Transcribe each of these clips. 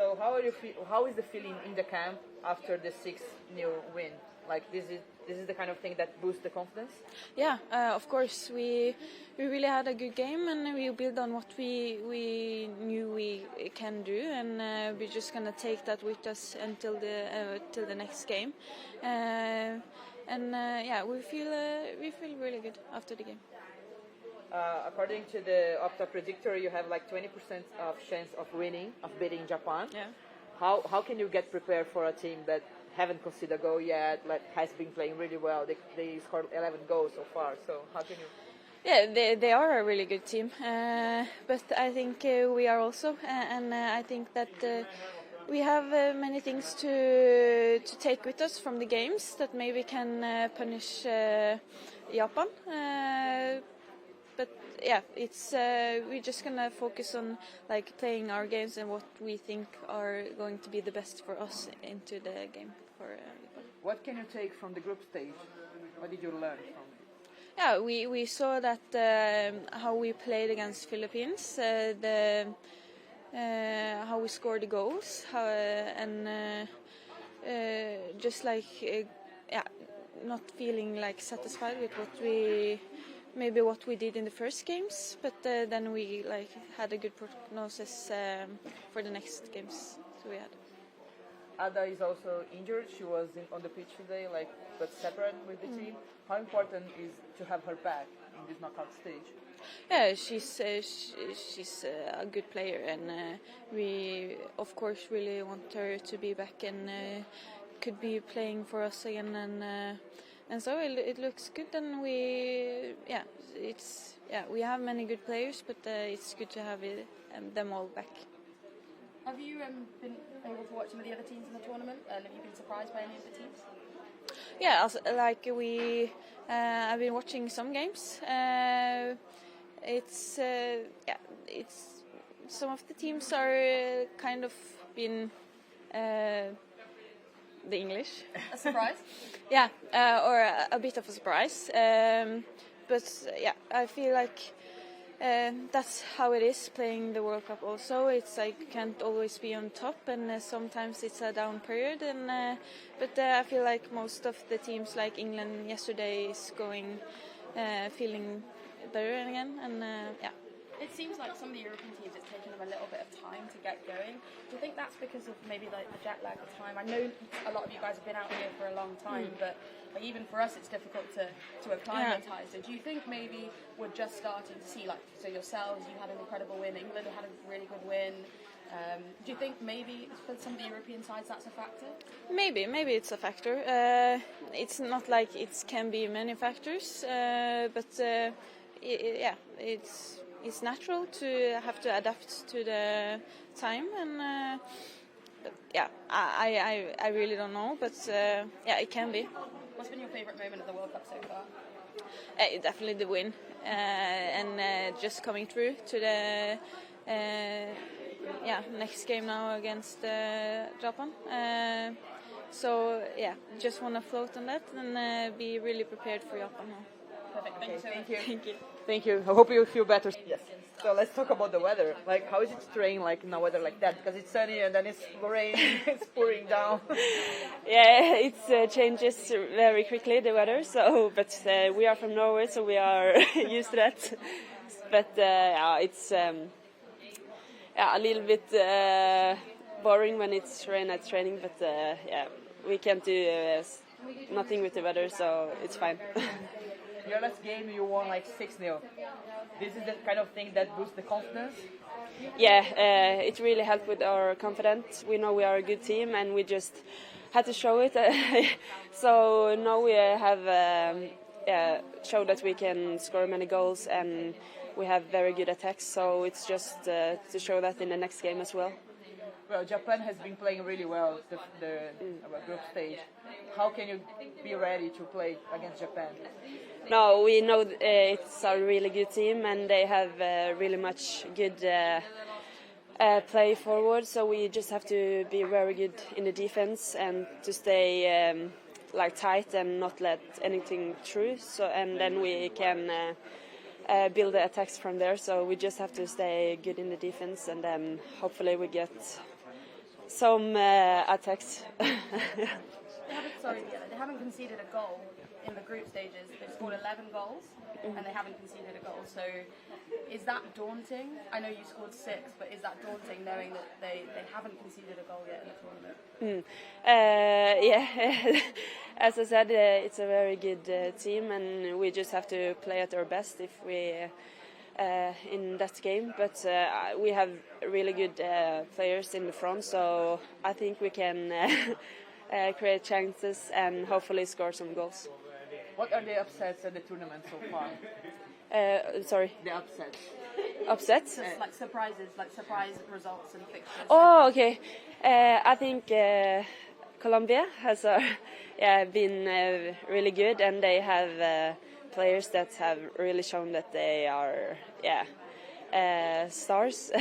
So how is the feeling in the camp after the 6-0 win? Like this is the kind of thing that boosts the confidence? Yeah, of course. We really had a good game, and we built on what we knew we can do, and we're just gonna take that with us until till the next game. Yeah, we feel really good after the game. According to the Opta predictor, you have like 20% of chance of beating Japan. Yeah. How can you get prepared for a team that haven't conceded a goal yet, like has been playing really well? They scored 11 goals so far. So how can you? Yeah, they are a really good team, but I think we are also, and I think that we have many things to take with us from the games that maybe can punish Japan. But yeah, it's we're just gonna focus on like playing our games and what we think are going to be the best for us into the game for Japan. What can you take from the group stage? What did you learn from? Yeah, we saw that how we played against Philippines, how we scored the goals, and just like not feeling like satisfied with what we did in the first games, but then we like had a good prognosis for the next games. So we had. Ada is also injured. She was on the pitch today, but separate with the team. How important is to have her back in this knockout stage? Yeah, she's a good player, and we of course really want her to be back and could be playing for us again, and so it looks good. And we have many good players, but it's good to have them all back. Have you been able to watch some of the other teams in the tournament, and have you been surprised by any of the teams? Yeah, I've been watching some games. It's some of the teams are kind of been the English. A surprise? Yeah, or a bit of a surprise. But yeah, I feel like that's how it is playing the World Cup also. It's like you can't always be on top, and sometimes it's a down period. And but I feel like most of the teams, like England yesterday, is going feeling better again. And yeah. It seems like some of the European teams, it's taken them a little bit of time to get going. Do you think that's because of maybe like the jet lag of time? I know a lot of you guys have been out here for a long time, but like, even for us, it's difficult to acclimatise. So do you think maybe we're just starting to see, like, so yourselves, you had an incredible win, England had a really good win. Do you think maybe for some of the European sides that's a factor? Maybe it's a factor. It's not like it can be many factors, but yeah, it's natural to have to adapt to the time, and but yeah, I really don't know, but yeah, it can be. What's been your favourite moment of the World Cup so far? Definitely the win, and just coming through to the next game now against Japan. So yeah, just want to float on that and be really prepared for Japan now. Perfect. Thank you so much. Thank you. Thank you. I hope you feel better. Yes. So let's talk about the weather. Like, how is it to train like in a weather like that? Because it's sunny and then it's raining, it's pouring down. Yeah, it changes very quickly, the weather. So, but we are from Norway, so we are used to that. But it's a little bit boring when it's rain at training. But yeah, we can't do nothing with the weather, so it's fine. Your last game, you won like 6-0. This is the kind of thing that boosts the confidence? Yeah, it really helped with our confidence. We know we are a good team, and we just had to show it. So now we have showed that we can score many goals, and we have very good attacks. So it's just to show that in the next game as well. Well, Japan has been playing really well the group stage. How can you be ready to play against Japan? No, we know it's a really good team, and they have really much good play forward. So we just have to be very good in the defense and to stay tight and not let anything through. So and then we can build the attacks from there. So we just have to stay good in the defense, and then hopefully we get some attacks. They haven't conceded a goal in the group stages. They've scored 11 goals and they haven't conceded a goal. So is that daunting? I know you scored 6, but is that daunting knowing that they haven't conceded a goal yet in the tournament? Yeah, as I said, it's a very good team, and we just have to play at our best if we in that game. But we have really good players in the front, so I think we can create chances and hopefully score some goals. What are the upsets at the tournament so far? Sorry? The upsets. Upsets? Just like surprises, like surprise results and fixtures. Oh, okay. I think Colombia has been really good, and they have players that have really shown that they are stars.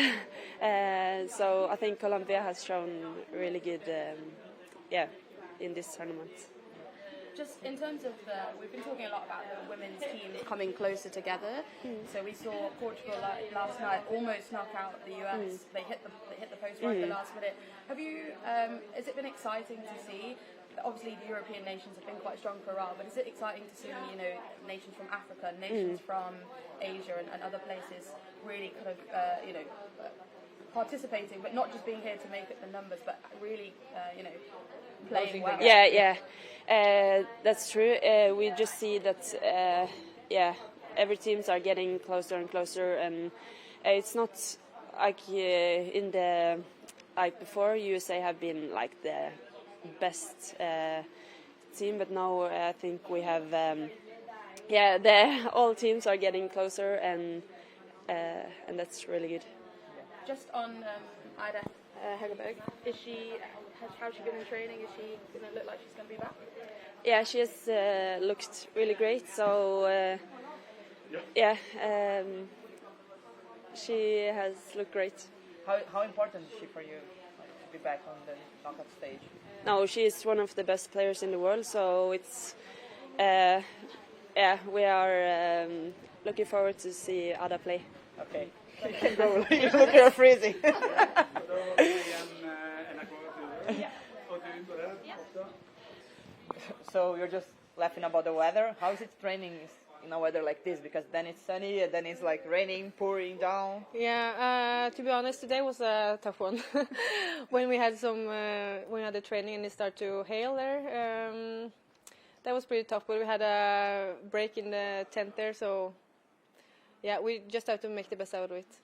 So I think Colombia has shown really good in this tournament. Just in terms of we've been talking a lot about the women's team coming closer together. So we saw Portugal last night almost knock out the US. They hit the post right at the last minute. Have you? Has it been exciting to see? Obviously, the European nations have been quite strong for a while, but is it exciting to see nations from Africa, nations from Asia, and other places really kind of participating, but not just being here to make it the numbers, but really playing well? Yeah. That's true. We just see that, every teams are getting closer and closer, and it's not like before. USA have been like the best team, but now I think we have, all teams are getting closer, and that's really good. Just on Ida Hegerberg, how's she been in training? Is she going to look like she's going to be back? Yeah, she has looked really great. So she has looked great. How important is she for you to be back on the knockout stage? No, she is one of the best players in the world. So it's we are looking forward to see Ada play. Okay. You can go. You look at her freezing. So you're just laughing about the weather. How is it training in a weather like this? Because then it's sunny and then it's like raining, pouring down. Yeah, to be honest, today was a tough one. When we had the training and it started to hail there, that was pretty tough. But we had a break in the tent there, so yeah, we just have to make the best out of it.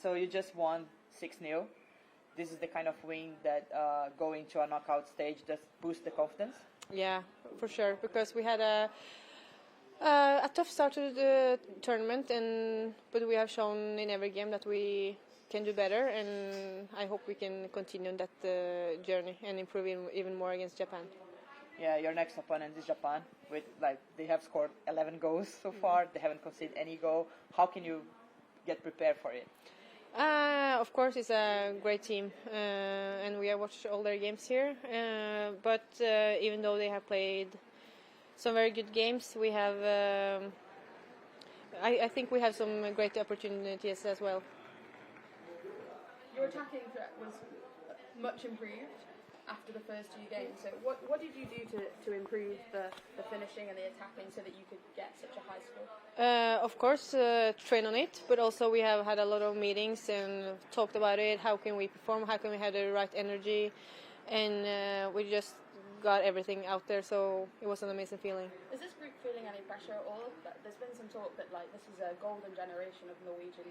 So you just won 6-0. This is the kind of win that going to a knockout stage just boosts the confidence? Yeah, for sure, because we had a tough start to the tournament, but we have shown in every game that we can do better, and I hope we can continue on that journey and improve even more against Japan. Yeah, your next opponent is Japan. They have scored 11 goals so far. They haven't conceded any goal. How can you get prepared for it? Of course, it's a great team, and we have watched all their games here. But even though they have played some very good games, we have. I think we have some great opportunities as well. Your attacking threat was much improved after the first 2 games. So what did you do to improve the finishing and the attacking so that you could get such a high score? Of course, train on it, but also we have had a lot of meetings and talked about it. How can we perform? How can we have the right energy? And we just got everything out there, so it was an amazing feeling. Is this group feeling any pressure at all? There's been some talk that this is a golden generation of Norwegian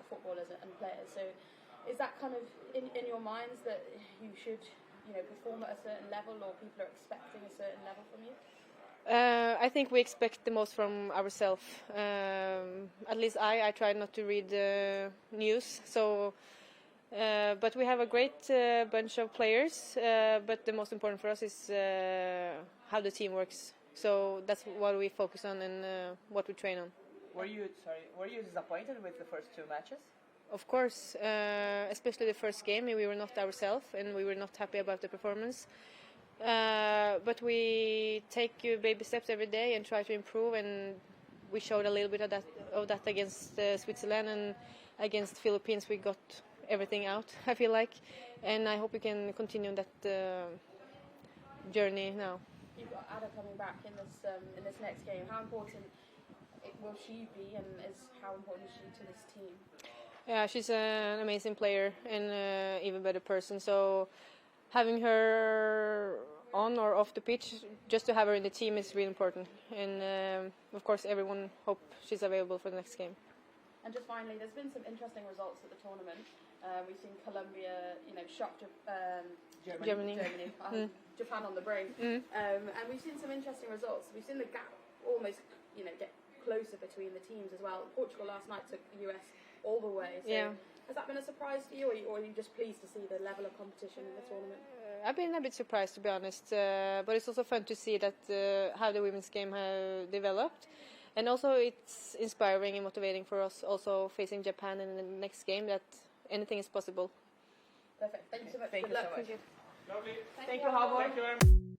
footballers and players. So is that kind of in your minds that you should perform at a certain level, or people are expecting a certain level from you? I think we expect the most from ourselves. At least I try not to read the news. So, but we have a great bunch of players. But the most important for us is how the team works. So that's what we focus on and what we train on. Were you disappointed with the first 2 matches? Of course, especially the first game, we were not ourselves and we were not happy about the performance. But we take baby steps every day and try to improve, and we showed a little bit of that against Switzerland, and against Philippines we got everything out. I feel like, and I hope we can continue that journey now. You've got Ada coming back in this next game. How important will she be, and how important is she to this team? Yeah, she's an amazing player and even better person. So having her on or off the pitch, just to have her in the team is really important. And of course, everyone hope she's available for the next game. And just finally, there's been some interesting results at the tournament. We've seen Colombia, shock Germany. Japan on the brink, and we've seen some interesting results. We've seen the gap almost, get closer between the teams as well. Portugal last night took the US all the way. So yeah. Has that been a surprise to you, or are you just pleased to see the level of competition in the tournament? I've been a bit surprised, to be honest, but it's also fun to see that how the women's game have developed, and also it's inspiring and motivating for us also facing Japan in the next game that anything is possible. Perfect. Thank you so much. Thank you so much. Thank you. Thank you, Harbour.